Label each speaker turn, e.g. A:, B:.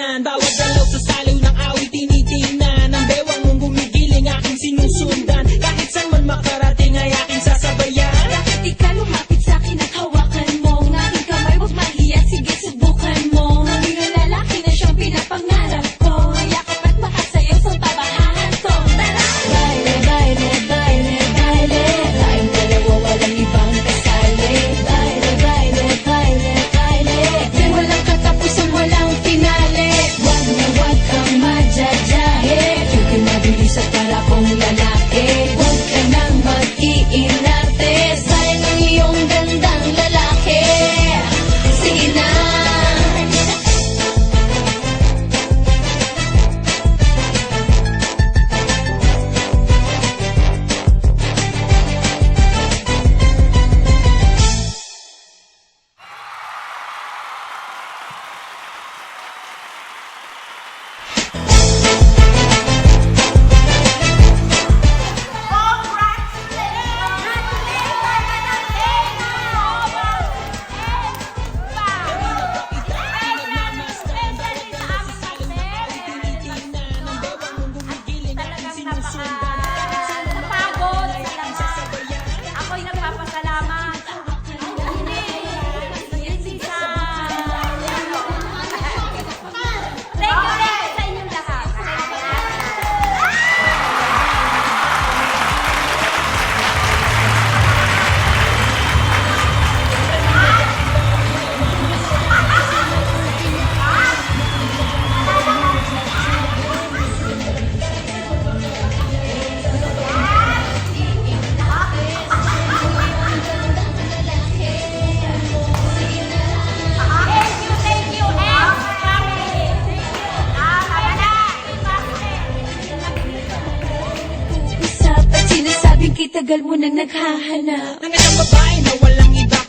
A: pagmamahal. Bawat dalaw sa saliw ng awit tinitingnan. Ang bewang mong gumigiling aking sinusundan. Kahit saan man makarating ay aking sasabayan.
B: Bakit di ka lumapit sa'kin at hawakan mo ang aking kamay? Huwag mahiya, sige subukan mo. Maging ang lalaki na siyang pinapangarap ko. Mayakap at makasayaw sa tabahan ko. Tara! Baile, baile, baile, baile. Tayong dalawa walang ibang kasali. Baile, baile, baile, baile. Di walang katapusan, walang finale. Wag na wag kang madyajahe. Yuki mabilis at para kong lalaki. Huwag ka nang mag-iinarte. Sayang ang iyong gandang lalaki. Sige na.
C: Ako'y nagpapasalamat. Hindi sa... Thank you sa inyong lahat. Thank you, and family.
B: Usap at sinasabing kay tagal mo nang naghahanap.
A: Ng isang babae na walang iba